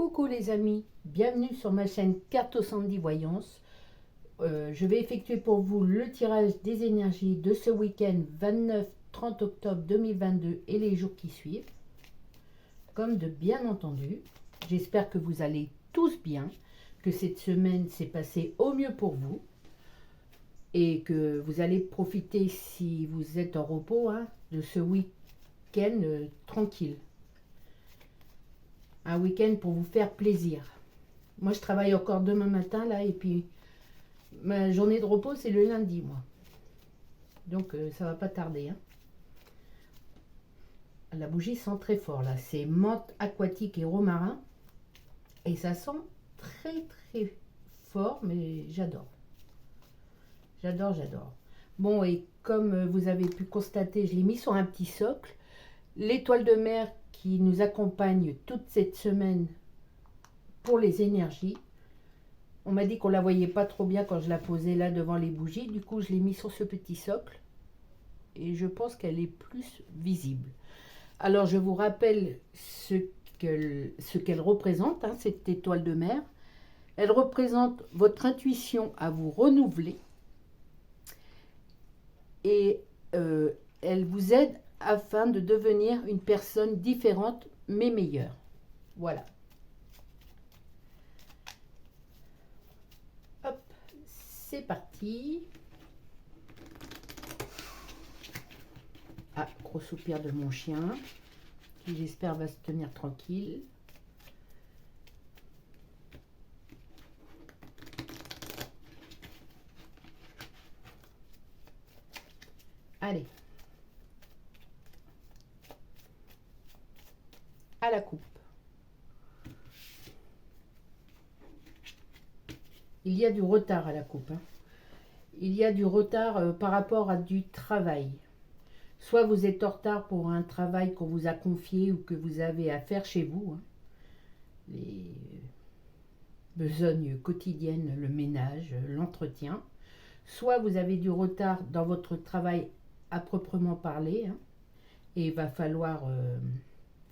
Coucou les amis, bienvenue sur ma chaîne Carto Sandy Voyance. Je vais effectuer pour vous le tirage des énergies de ce week-end 29-30 octobre 2022 et les jours qui suivent. Comme de bien entendu, j'espère que vous allez tous bien, que cette semaine s'est passée au mieux pour vous et que vous allez profiter, si vous êtes en repos, de ce week-end tranquille. Un week-end pour vous faire plaisir. Moi, je travaille encore demain matin, là, et puis ma journée de repos, c'est le lundi, moi. Donc, ça va pas tarder. La bougie sent très fort, là. C'est menthe aquatique et romarin. Et ça sent très, très fort, mais j'adore. J'adore, j'adore. Bon, et comme vous avez pu constater, je l'ai mis sur un petit socle. L'étoile de mer qui nous accompagne toute cette semaine pour les énergies. On m'a dit qu'on la voyait pas trop bien quand je la posais là devant les bougies. Du coup, je l'ai mis sur ce petit socle. Et je pense qu'elle est plus visible. Alors, je vous rappelle ce qu'elle représente, cette étoile de mer. Elle représente votre intuition à vous renouveler. Et elle vous aide afin de devenir une personne différente mais meilleure. Voilà. Hop, c'est parti. Ah, gros soupir de mon chien, qui j'espère va se tenir tranquille. Allez. À la coupe. Il y a du retard à la coupe. Il y a du retard par rapport à du travail. Soit vous êtes en retard pour un travail qu'on vous a confié ou que vous avez à faire chez vous. Les besognes quotidiennes, le ménage, l'entretien. Soit vous avez du retard dans votre travail à proprement parler. Et il va falloir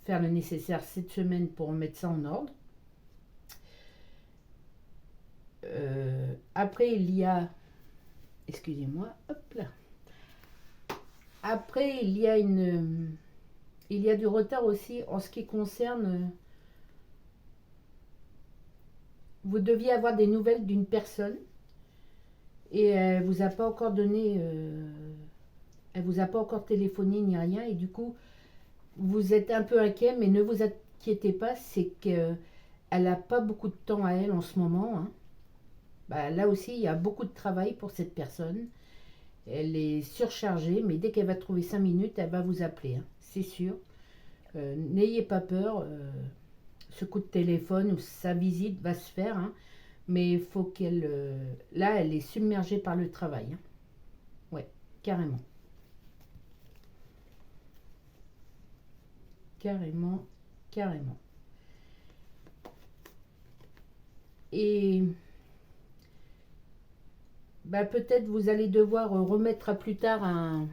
faire le nécessaire cette semaine pour mettre ça en ordre. Après, il y a... Excusez-moi, hop là. Après, il y a du retard aussi en ce qui concerne... Vous deviez avoir des nouvelles d'une personne et elle vous a pas encore donné... elle vous a pas encore téléphoné ni rien et du coup, vous êtes un peu inquiet, mais ne vous inquiétez pas, c'est qu'elle n'a pas beaucoup de temps à elle en ce moment. Là aussi, il y a beaucoup de travail pour cette personne. Elle est surchargée, mais dès qu'elle va trouver 5 minutes, elle va vous appeler, c'est sûr. N'ayez pas peur, ce coup de téléphone ou sa visite va se faire, mais il faut qu'elle... là, elle est submergée par le travail. Ouais, carrément. Carrément, carrément. Et... peut-être vous allez devoir remettre à plus tard un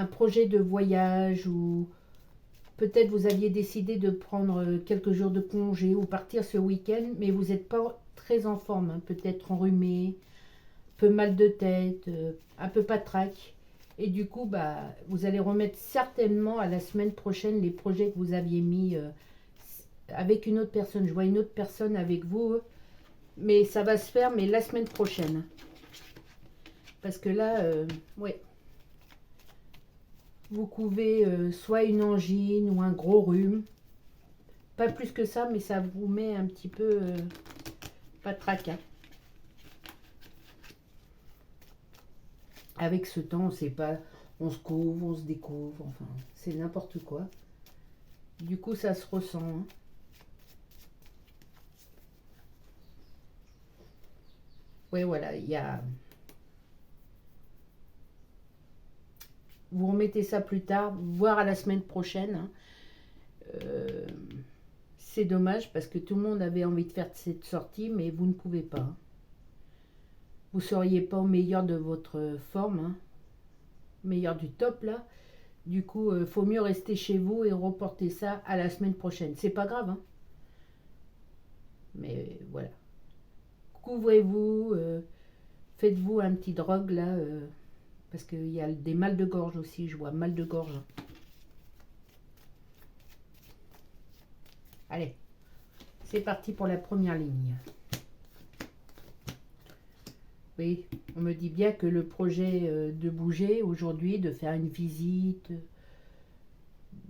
projet de voyage ou peut-être vous aviez décidé de prendre quelques jours de congé ou partir ce week-end, mais vous n'êtes pas très en forme, peut-être enrhumé, un peu mal de tête, un peu patraque. Et du coup, vous allez remettre certainement à la semaine prochaine les projets que vous aviez mis avec une autre personne. Je vois une autre personne avec vous. Mais ça va se faire, mais la semaine prochaine. Parce que là, ouais. Vous couvez soit une angine ou un gros rhume. Pas plus que ça, mais ça vous met un petit peu patraque. Avec ce temps, on ne sait pas, on se couvre, on se découvre, enfin, c'est n'importe quoi. Du coup, ça se ressent. Oui, voilà, il y a... Vous remettez ça plus tard, voire à la semaine prochaine. C'est dommage parce que tout le monde avait envie de faire cette sortie, mais vous ne pouvez pas. Vous ne seriez pas au meilleur de votre forme, meilleur du top là. Du coup, il faut mieux rester chez vous et reporter ça à la semaine prochaine. C'est pas grave, Mais voilà. Couvrez-vous, faites-vous un petit drogue là, parce qu'il y a des mal de gorge aussi, je vois mal de gorge. Allez, c'est parti pour la première ligne. Oui, on me dit bien que le projet de bouger aujourd'hui, de faire une visite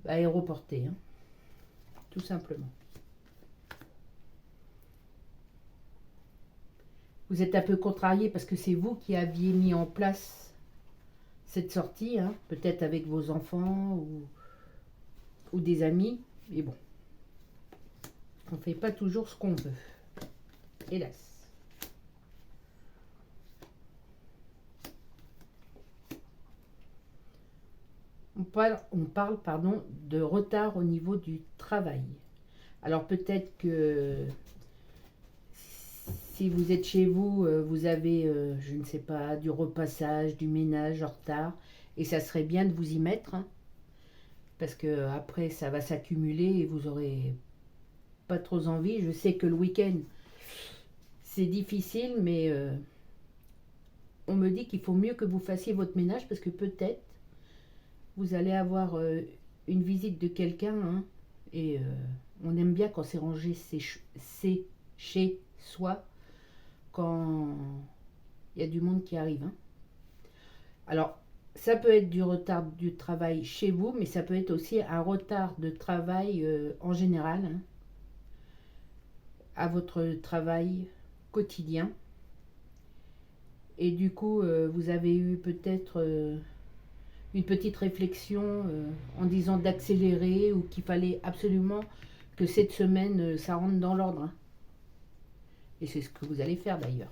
aéroportée, hein, tout simplement. Vous êtes un peu contrarié parce que c'est vous qui aviez mis en place cette sortie, hein, peut-être avec vos enfants ou des amis, mais bon, on ne fait pas toujours ce qu'on veut, hélas. On parle pardon, de retard au niveau du travail. Alors peut-être que si vous êtes chez vous, vous avez, je ne sais pas, du repassage, du ménage en retard, et ça serait bien de vous y mettre, hein, parce que après ça va s'accumuler et vous aurez pas trop envie. Je sais que le week-end c'est difficile, mais on me dit qu'il faut mieux que vous fassiez votre ménage parce que peut-être vous allez avoir une visite de quelqu'un, hein, et on aime bien quand c'est rangé, c'est chez soi, quand il y a du monde qui arrive, hein. Alors, ça peut être du retard du travail chez vous, mais ça peut être aussi un retard de travail en général, hein, à votre travail quotidien. Et du coup, vous avez eu peut-être une petite réflexion en disant d'accélérer ou qu'il fallait absolument que cette semaine, ça rentre dans l'ordre, hein. Et c'est ce que vous allez faire d'ailleurs.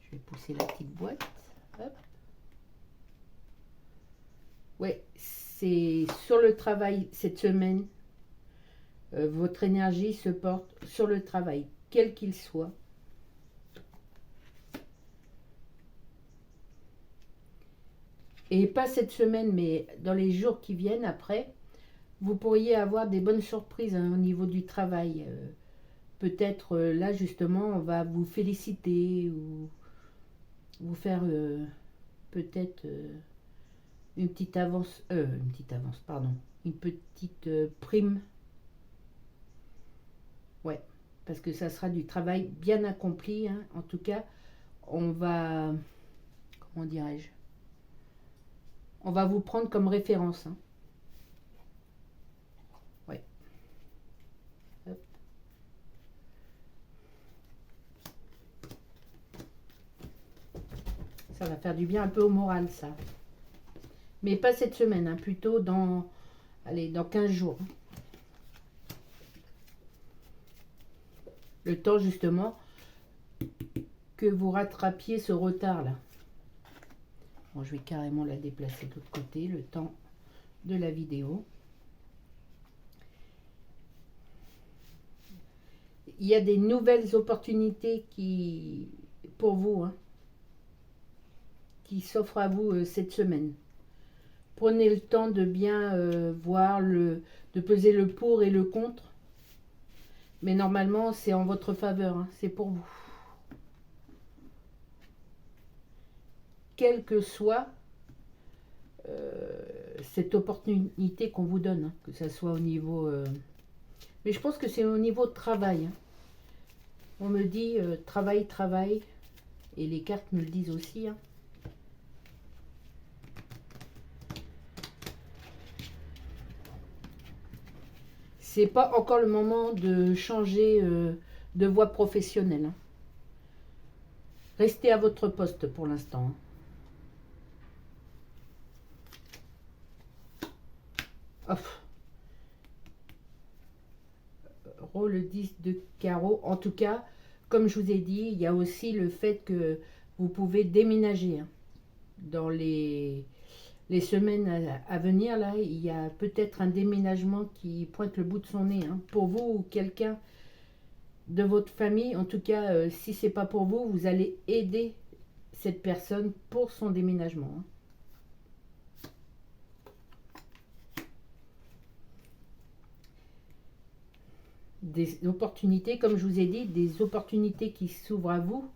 Je vais pousser la petite boîte. Hop. Ouais, c'est sur le travail cette semaine. Votre énergie se porte sur le travail, quel qu'il soit. Et pas cette semaine, mais dans les jours qui viennent après, vous pourriez avoir des bonnes surprises, hein, au niveau du travail. Peut-être là justement, on va vous féliciter ou vous faire peut-être une petite avance, pardon, une petite prime. Ouais, parce que ça sera du travail bien accompli, hein. En tout cas, on va, comment dirais-je, on va vous prendre comme référence, hein. Ouais. Hop. Ça va faire du bien un peu au moral, ça. Mais pas cette semaine, hein, plutôt dans, allez, dans 15 jours. Le temps justement que vous rattrapiez ce retard-là. Bon, je vais carrément la déplacer de l'autre côté, le temps de la vidéo. Il y a des nouvelles opportunités pour vous, hein, qui s'offrent à vous cette semaine. Prenez le temps de bien voir, de peser le pour et le contre. Mais normalement, c'est en votre faveur, hein, c'est pour vous. Quelle que soit cette opportunité qu'on vous donne, hein, que ce soit au niveau... mais je pense que c'est au niveau de travail, hein. On me dit travail, travail, et les cartes me le disent aussi, hein. C'est pas encore le moment de changer de voie professionnelle, hein. Restez à votre poste pour l'instant, hein. Rôle 10 de carreau. En tout cas, comme je vous ai dit, il y a aussi le fait que vous pouvez déménager, hein. Dans les semaines à venir, là, il y a peut-être un déménagement qui pointe le bout de son nez, hein, pour vous ou quelqu'un de votre famille. En tout cas, si c'est pas pour vous, vous allez aider cette personne pour son déménagement, hein. des opportunités, comme je vous ai dit, des opportunités qui s'ouvrent à vous,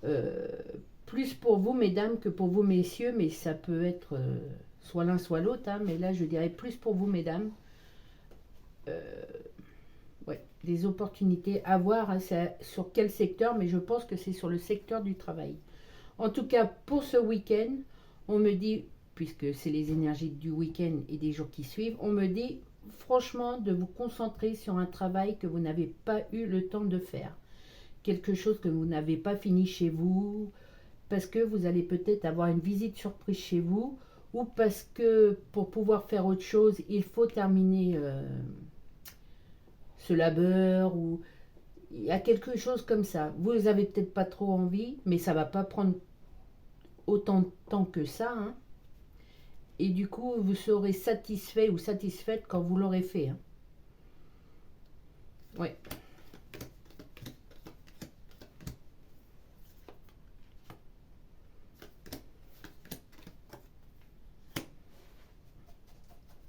euh, plus pour vous, mesdames, que pour vous, messieurs, mais ça peut être soit l'un, soit l'autre, hein, mais là, je dirais plus pour vous, mesdames. Ouais, des opportunités à voir, hein, sur quel secteur, mais je pense que c'est sur le secteur du travail. En tout cas, pour ce week-end, on me dit, puisque c'est les énergies du week-end et des jours qui suivent, on me dit franchement de vous concentrer sur un travail que vous n'avez pas eu le temps de faire. Quelque chose que vous n'avez pas fini chez vous, parce que vous allez peut-être avoir une visite surprise chez vous, ou parce que pour pouvoir faire autre chose, il faut terminer ce labeur, ou il y a quelque chose comme ça. Vous avez peut-être pas trop envie, mais ça va pas prendre autant de temps que ça, hein. Et du coup, vous serez satisfait ou satisfaite quand vous l'aurez fait, hein. Ouais.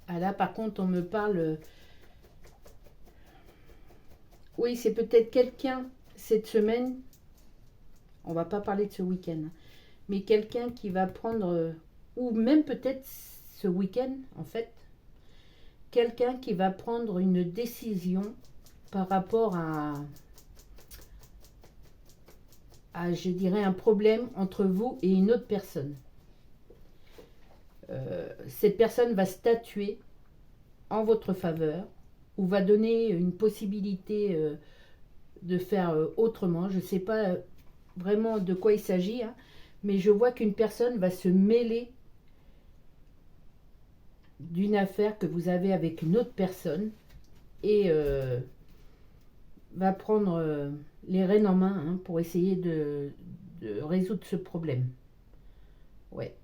Ah là, par contre, on me parle. Oui, c'est peut-être quelqu'un cette semaine. On va pas parler de ce week-end, hein, mais quelqu'un qui va prendre, ou même peut-être ce week-end, en fait, quelqu'un qui va prendre une décision par rapport je dirais, un problème entre vous et une autre personne. Cette personne va statuer en votre faveur ou va donner une possibilité de faire autrement. Je ne sais pas vraiment de quoi il s'agit, hein, mais je vois qu'une personne va se mêler d'une affaire que vous avez avec une autre personne et va prendre les rênes en main, hein, pour essayer de résoudre ce problème. Ouais.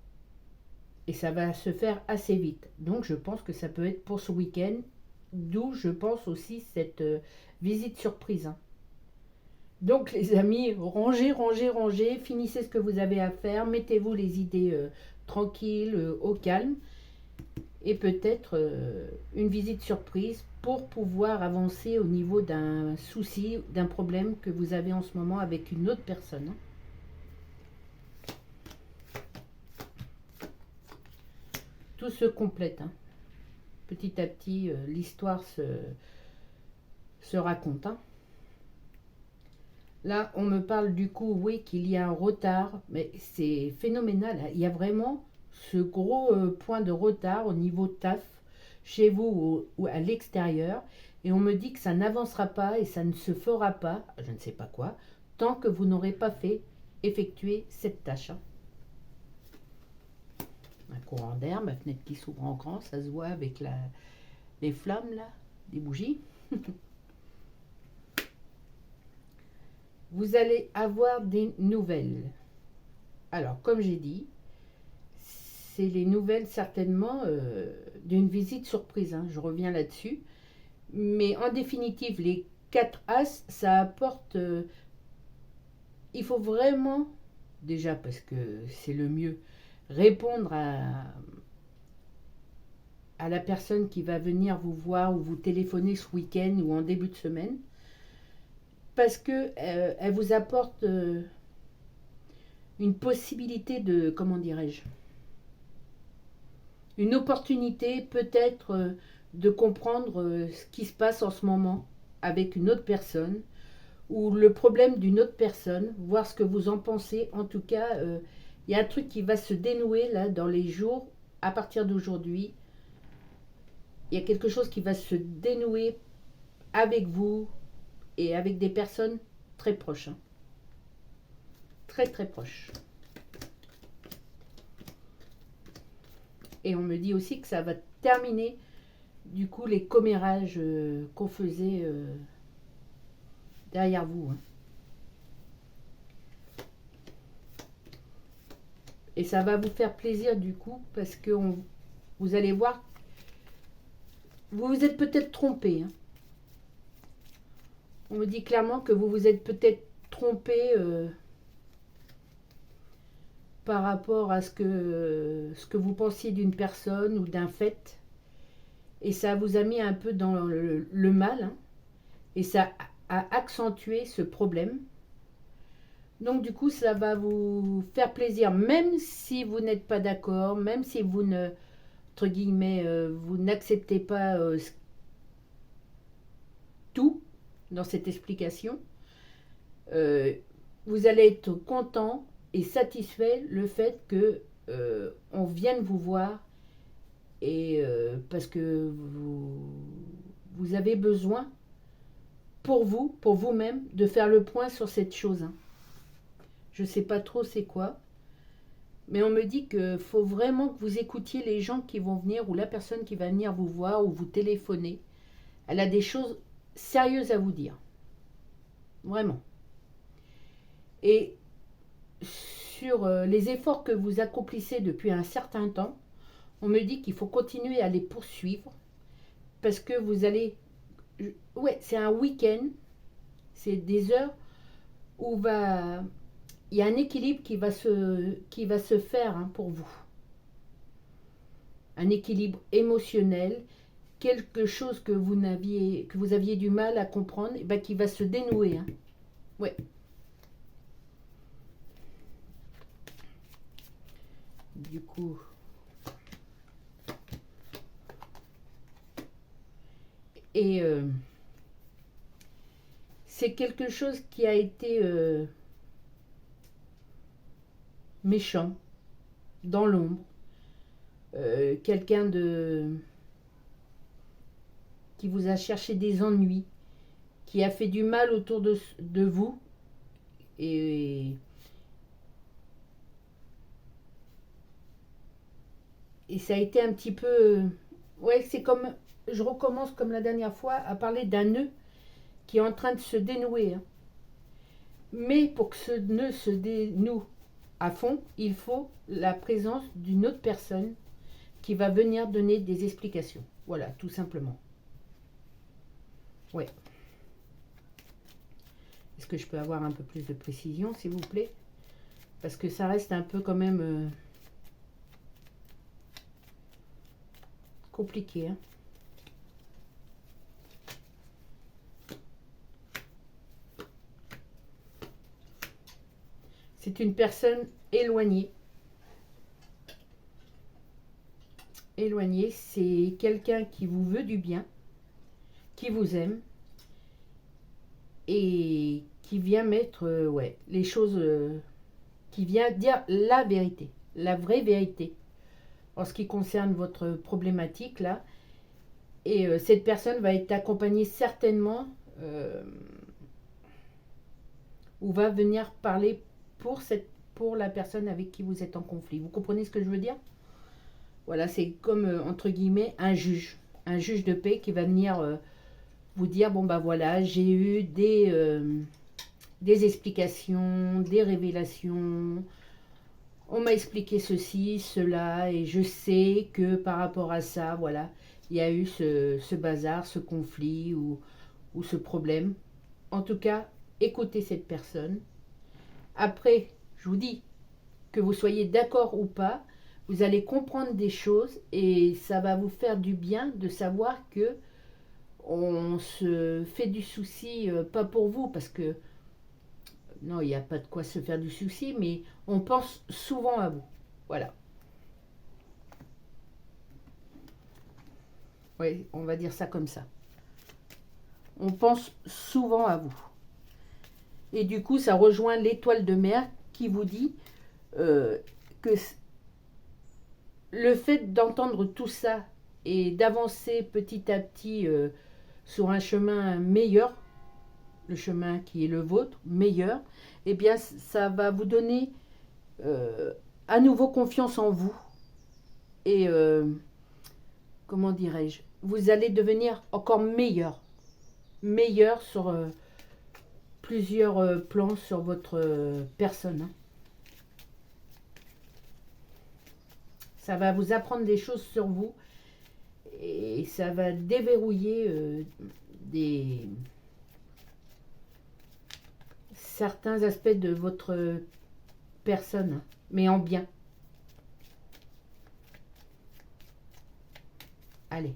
Et ça va se faire assez vite. Donc je pense que ça peut être pour ce week-end, d'où je pense aussi cette visite surprise, hein. Donc les amis, rangez, rangez, rangez, finissez ce que vous avez à faire, mettez-vous les idées tranquilles, au calme, et peut-être une visite surprise pour pouvoir avancer au niveau d'un souci, d'un problème que vous avez en ce moment avec une autre personne, hein. Tout se complète, hein. Petit à petit, l'histoire se raconte, hein. Là, on me parle du coup, oui, qu'il y a un retard, mais c'est phénoménal, hein. Il y a vraiment ce gros point de retard au niveau taf, chez vous ou à l'extérieur, et on me dit que ça n'avancera pas et ça ne se fera pas, je ne sais pas quoi, tant que vous n'aurez pas fait effectuer cette tâche, hein. Un courant d'air, ma fenêtre qui s'ouvre en grand, ça se voit avec les flammes là, des bougies. Vous allez avoir des nouvelles. Alors, comme j'ai dit, c'est les nouvelles certainement d'une visite surprise, hein, je reviens là-dessus. Mais en définitive, les 4 As, ça apporte... il faut vraiment, déjà parce que c'est le mieux, répondre à la personne qui va venir vous voir ou vous téléphoner ce week-end ou en début de semaine, parce que elle vous apporte une possibilité de, comment dirais-je, une opportunité peut-être de comprendre ce qui se passe en ce moment avec une autre personne ou le problème d'une autre personne, voir ce que vous en pensez. En tout cas, il y a un truc qui va se dénouer là dans les jours à partir d'aujourd'hui. Il y a quelque chose qui va se dénouer avec vous et avec des personnes très proches, hein. Très très proches. Et on me dit aussi que ça va terminer du coup les commérages qu'on faisait derrière vous, hein. Et ça va vous faire plaisir du coup parce que vous allez voir, vous vous êtes peut-être trompé, hein. On me dit clairement que vous vous êtes peut-être trompé par rapport à ce que vous pensiez d'une personne ou d'un fait. Et ça vous a mis un peu dans le mal, hein. et ça a accentué ce problème. Donc du coup, ça va vous faire plaisir, même si vous n'êtes pas d'accord, même si vous ne, entre guillemets, vous n'acceptez pas tout dans cette explication. Vous allez être content et satisfait le fait que on vienne vous voir et parce que vous avez besoin pour vous-même, de faire le point sur cette chose. Hein. Je ne sais pas trop c'est quoi, mais on me dit qu'il faut vraiment que vous écoutiez les gens qui vont venir ou la personne qui va venir vous voir ou vous téléphoner. Elle a des choses sérieuses à vous dire. Vraiment. Et sur les efforts que vous accomplissez depuis un certain temps, on me dit qu'il faut continuer à les poursuivre parce que vous allez... Ouais, c'est un week-end, c'est des heures où il y a un équilibre qui va se faire hein, pour vous. Un équilibre émotionnel, quelque chose que vous aviez du mal à comprendre, et ben, qui va se dénouer. Hein. Ouais. Du coup... Et c'est quelque chose qui a été méchant, dans l'ombre. Quelqu'un qui vous a cherché des ennuis, qui a fait du mal autour de vous. Et ça a été un petit peu... ouais, c'est comme... Je recommence comme la dernière fois à parler d'un nœud qui est en train de se dénouer. Hein. Mais pour que ce nœud se dénoue à fond, il faut la présence d'une autre personne qui va venir donner des explications. Voilà, tout simplement. Ouais. Est-ce que je peux avoir un peu plus de précision, s'il vous plaît? Parce que ça reste un peu quand même compliqué. Hein. C'est une personne éloignée. Éloignée, c'est quelqu'un qui vous veut du bien, qui vous aime et qui vient mettre ouais, les choses, qui vient dire la vérité, la vraie vérité en ce qui concerne votre problématique là. Et cette personne va être accompagnée certainement ou va venir parler pour la personne avec qui vous êtes en conflit. Vous comprenez ce que je veux dire? Voilà, c'est comme, entre guillemets, un juge de paix qui va venir vous dire, bon bah voilà, j'ai eu des explications, des révélations, on m'a expliqué ceci, cela, et je sais que par rapport à ça, voilà, il y a eu ce bazar, ce conflit ou ce problème. En tout cas, écoutez cette personne. Après, je vous dis, que vous soyez d'accord ou pas, vous allez comprendre des choses et ça va vous faire du bien de savoir que on se fait du souci, pas pour vous, parce que non, il n'y a pas de quoi se faire du souci, mais on pense souvent à vous. Voilà. Oui, on va dire ça comme ça. On pense souvent à vous. Et du coup, ça rejoint l'étoile de mer qui vous dit que le fait d'entendre tout ça et d'avancer petit à petit sur un chemin meilleur, le chemin qui est le vôtre, meilleur, eh bien ça va vous donner à nouveau confiance en vous. Et comment dirais-je, vous allez devenir encore meilleur. Meilleur sur plusieurs plans sur votre personne. Hein. Ça va vous apprendre des choses sur vous et ça va déverrouiller certains aspects de votre personne, mais en bien. Allez.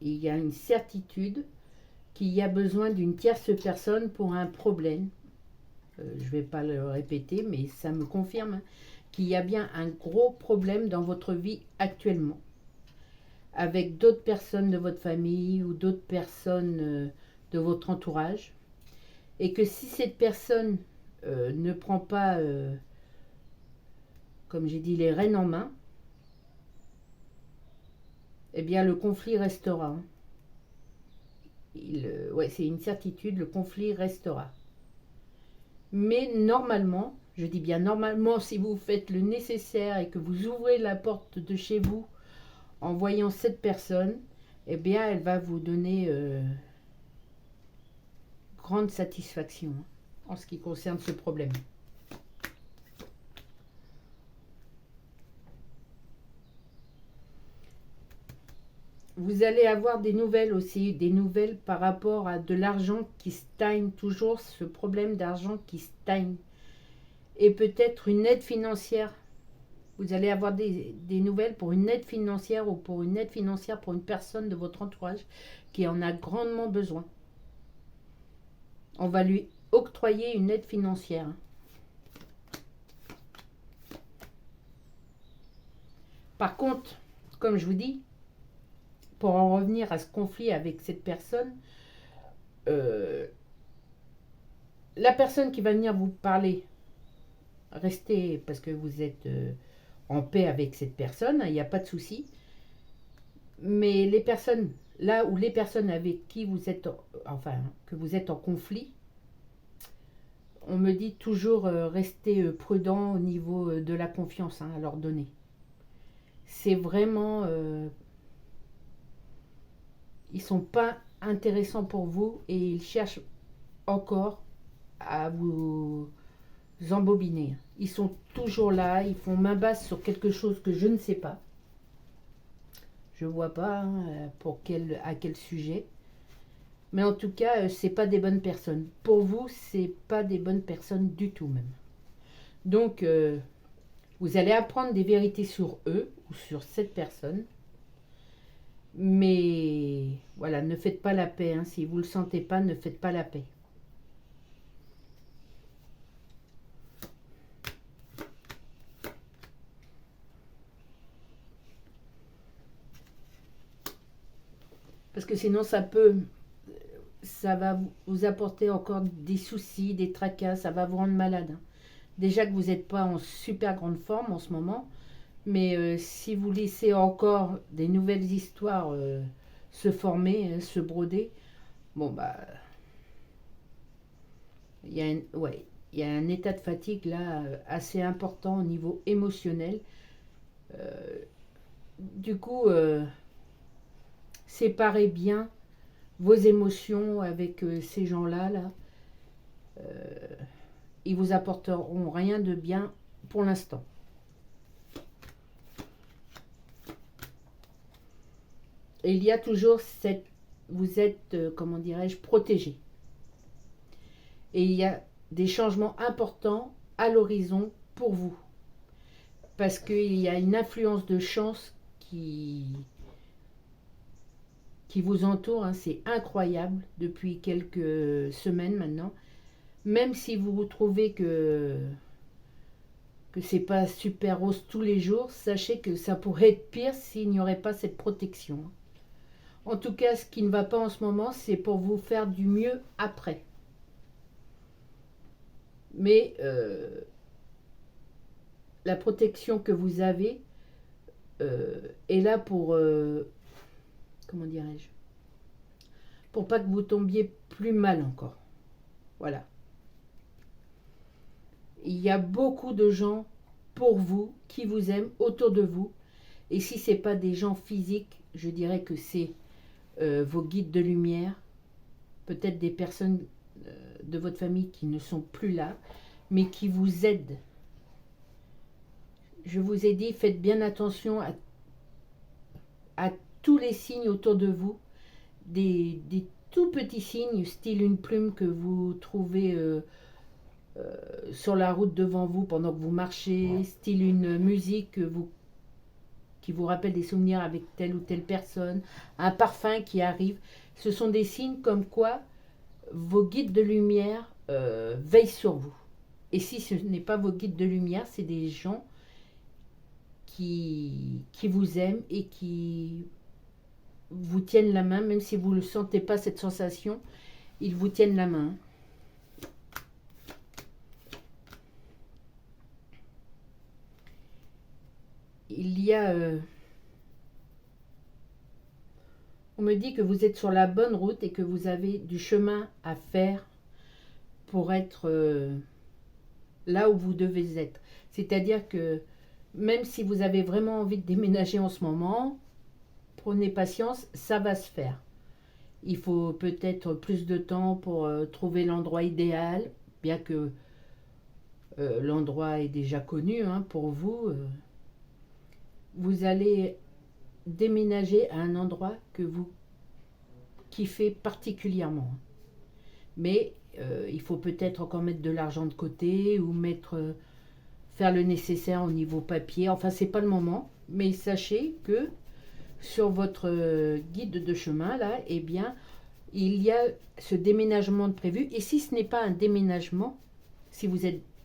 il y a une certitude qu'il y a besoin d'une tierce personne pour un problème. Je ne vais pas le répéter, mais ça me confirme qu'il y a bien un gros problème dans votre vie actuellement, avec d'autres personnes de votre famille ou d'autres personnes de votre entourage, et que si cette personne ne prend pas, comme j'ai dit, les rênes en main, eh bien le conflit restera. C'est une certitude, le conflit restera. Mais normalement, je dis bien normalement, si vous faites le nécessaire et que vous ouvrez la porte de chez vous en voyant cette personne, eh bien elle va vous donner grande satisfaction en ce qui concerne ce problème. Vous allez avoir des nouvelles aussi, des nouvelles par rapport à de l'argent qui stagne, toujours ce problème d'argent qui stagne. Et peut-être une aide financière. Vous allez avoir des nouvelles pour une aide financière ou pour une aide financière pour une personne de votre entourage qui en a grandement besoin. On va lui octroyer une aide financière. Par contre, comme je vous dis, pour en revenir à ce conflit avec cette personne, la personne qui va venir vous parler, restez parce que vous êtes en paix avec cette personne, il n'y a pas de souci. Mais les personnes, là où les personnes avec qui vous êtes, que vous êtes en conflit, on me dit toujours rester prudent au niveau de la confiance à leur donner. C'est vraiment... ils sont pas intéressants pour vous et ils cherchent encore à vous embobiner. Ils sont toujours là, ils font main basse sur quelque chose que je ne sais pas. Je ne vois pas à quel sujet. Mais en tout cas, c'est pas des bonnes personnes. Pour vous, c'est pas des bonnes personnes du tout même. Donc, vous allez apprendre des vérités sur eux ou sur cette personne. Mais voilà, ne faites pas la paix. Si vous ne le sentez pas, ne faites pas la paix. Parce que sinon, ça va vous apporter encore des soucis, des tracas, ça va vous rendre malade. Déjà que vous n'êtes pas en super grande forme en ce moment, mais si vous laissez encore des nouvelles histoires se former, se broder, bon il y a un état de fatigue là assez important au niveau émotionnel. Du coup, séparez bien vos émotions avec ces gens-là. Ils vous apporteront rien de bien pour l'instant. Et il y a toujours vous êtes, comment dirais-je, protégé. Et il y a des changements importants à l'horizon pour vous. Parce qu'il y a une influence de chance qui vous entoure. C'est incroyable depuis quelques semaines maintenant. Même si vous trouvez que c'est pas super rose tous les jours, sachez que ça pourrait être pire s'il n'y aurait pas cette protection. En tout cas, ce qui ne va pas en ce moment, c'est pour vous faire du mieux après. Mais la protection que vous avez est là pour, comment dirais-je, pour pas que vous tombiez plus mal encore. Voilà. Il y a beaucoup de gens pour vous, qui vous aiment, autour de vous. Et si ce n'est pas des gens physiques, je dirais que c'est vos guides de lumière, peut-être des personnes de votre famille qui ne sont plus là, mais qui vous aident. Je vous ai dit, faites bien attention à tous les signes autour de vous, des tout petits signes, style une plume que vous trouvez sur la route devant vous pendant que vous marchez, style une musique qui vous rappelle des souvenirs avec telle ou telle personne, un parfum qui arrive. Ce sont des signes comme quoi vos guides de lumière veillent sur vous. Et si ce n'est pas vos guides de lumière, c'est des gens qui vous aiment et qui vous tiennent la main, même si vous ne sentez pas cette sensation, ils vous tiennent la main. Il y a... on me dit que vous êtes sur la bonne route et que vous avez du chemin à faire pour être là où vous devez être. C'est-à-dire que même si vous avez vraiment envie de déménager en ce moment, prenez patience, ça va se faire. Il faut peut-être plus de temps pour trouver l'endroit idéal, bien que l'endroit est déjà connu pour vous. Vous allez déménager à un endroit que vous kiffez particulièrement. Mais il faut peut-être encore mettre de l'argent de côté ou faire le nécessaire au niveau papier. Enfin, c'est pas le moment. Mais sachez que sur votre guide de chemin, là, eh bien, il y a ce déménagement de prévu. Et si ce n'est pas un déménagement, si vous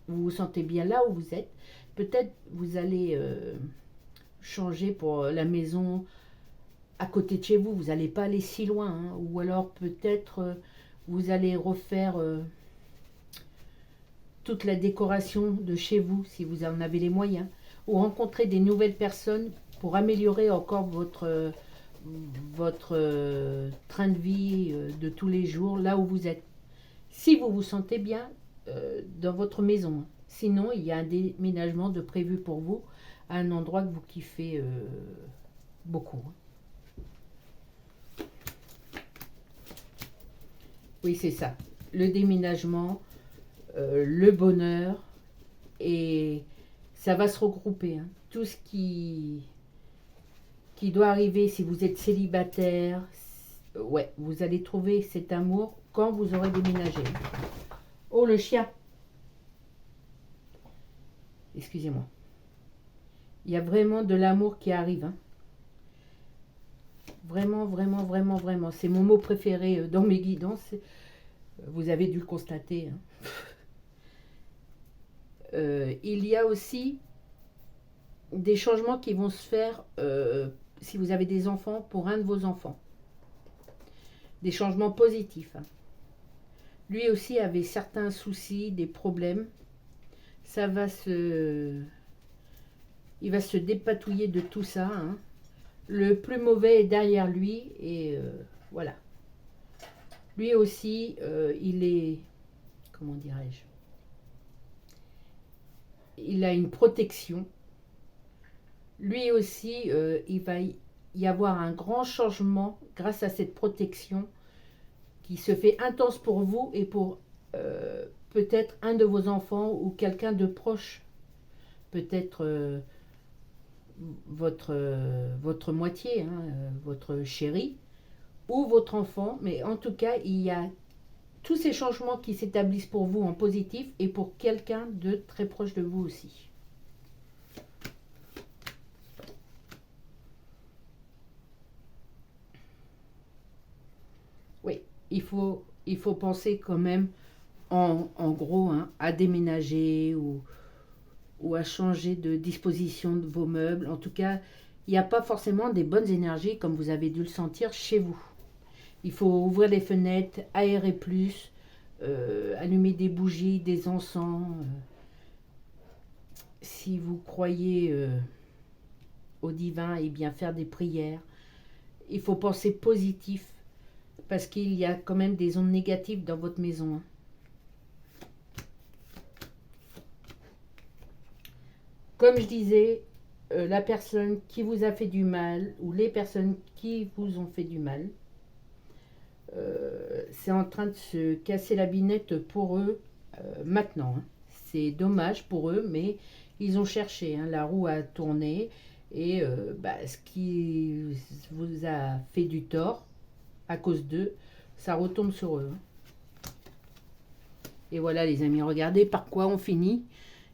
vous sentez bien là où vous êtes, peut-être vous allez changer pour la maison à côté de chez vous. Vous n'allez pas aller si loin. Ou alors peut-être vous allez refaire toute la décoration de chez vous, si vous en avez les moyens. Ou rencontrer des nouvelles personnes pour améliorer encore votre train de vie de tous les jours, là où vous êtes. Si vous vous sentez bien dans votre maison. Sinon, il y a un déménagement de prévu pour vous à un endroit que vous kiffez beaucoup. Oui, c'est ça. Le déménagement, le bonheur, et ça va se regrouper. Tout ce qui doit arriver si vous êtes célibataire, ouais, vous allez trouver cet amour quand vous aurez déménagé. Oh, le chien! Excusez-moi. Il y a vraiment de l'amour qui arrive. Vraiment, vraiment, vraiment, vraiment. C'est mon mot préféré dans mes guidances. Vous avez dû le constater. Il y a aussi des changements qui vont se faire si vous avez des enfants pour un de vos enfants. Des changements positifs. Lui aussi avait certains soucis, des problèmes. Il va se dépatouiller de tout ça. Le plus mauvais est derrière lui et voilà. Lui aussi, il est, comment dirais-je, il a une protection. Lui aussi, il va y avoir un grand changement grâce à cette protection qui se fait intense pour vous et pour peut-être un de vos enfants ou quelqu'un de proche. Peut-être votre moitié, votre chéri ou votre enfant. Mais en tout cas, il y a tous ces changements qui s'établissent pour vous en positif et pour quelqu'un de très proche de vous aussi. Oui, il faut penser quand même en gros à déménager ou à changer de disposition de vos meubles. En tout cas, il n'y a pas forcément des bonnes énergies comme vous avez dû le sentir chez vous. Il faut ouvrir les fenêtres, aérer plus, allumer des bougies, des encens. Si vous croyez au divin, et bien faire des prières. Il faut penser positif parce qu'il y a quand même des ondes négatives dans votre maison. Comme je disais, la personne qui vous a fait du mal ou les personnes qui vous ont fait du mal, c'est en train de se casser la binette pour eux maintenant. C'est dommage pour eux, mais ils ont cherché. La roue a tourné et ce qui vous a fait du tort à cause d'eux, ça retombe sur eux. Et voilà les amis, regardez par quoi on finit.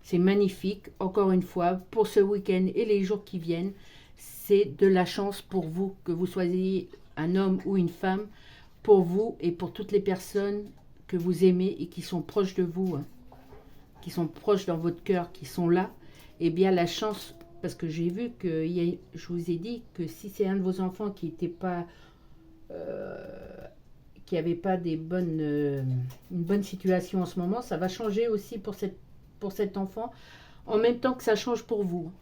C'est magnifique, encore une fois, pour ce week-end et les jours qui viennent. c'est de la chance pour vous, que vous soyez un homme ou une femme, pour vous et pour toutes les personnes que vous aimez et qui sont proches de vous, hein, qui sont proches dans votre cœur, qui sont là. Eh bien, la chance, parce que j'ai vu que je vous ai dit que si c'est un de vos enfants qui n'était pas, qui n'avait pas une bonne situation en ce moment, ça va changer aussi pour cet enfant, en même temps que ça change pour vous.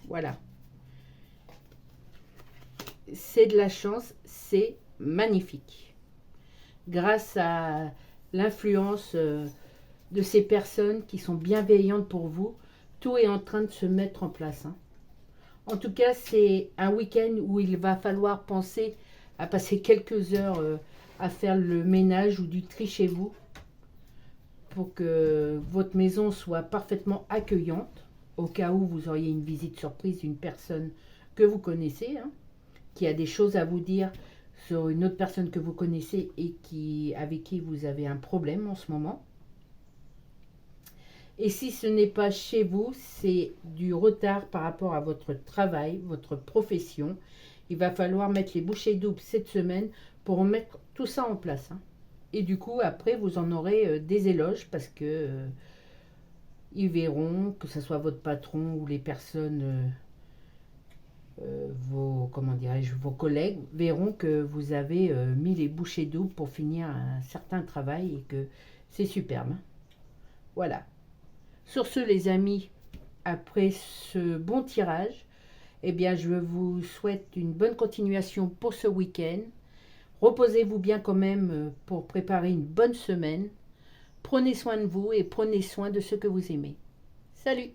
Voilà. C'est de la chance, c'est magnifique. Grâce à l'influence de ces personnes qui sont bienveillantes pour vous, tout est en train de se mettre en place, hein. En tout cas, c'est un week-end où il va falloir penser à passer quelques heures à faire le ménage ou du tri chez vous pour que votre maison soit parfaitement accueillante, au cas où vous auriez une visite surprise d'une personne que vous connaissez, hein, qui a des choses à vous dire sur une autre personne que vous connaissez et avec qui vous avez un problème en ce moment. Et si ce n'est pas chez vous, c'est du retard par rapport à votre travail, votre profession. Il va falloir mettre les bouchées doubles cette semaine pour mettre tout ça en place, hein. Et du coup, après, vous en aurez des éloges parce que ils verront, que ce soit votre patron ou les personnes, vos collègues, verront que vous avez mis les bouchées doubles pour finir un certain travail et que c'est superbe, hein. Voilà. Sur ce, les amis, après ce bon tirage, eh bien, je vous souhaite une bonne continuation pour ce week-end. Reposez-vous bien quand même pour préparer une bonne semaine. Prenez soin de vous et prenez soin de ceux que vous aimez. Salut!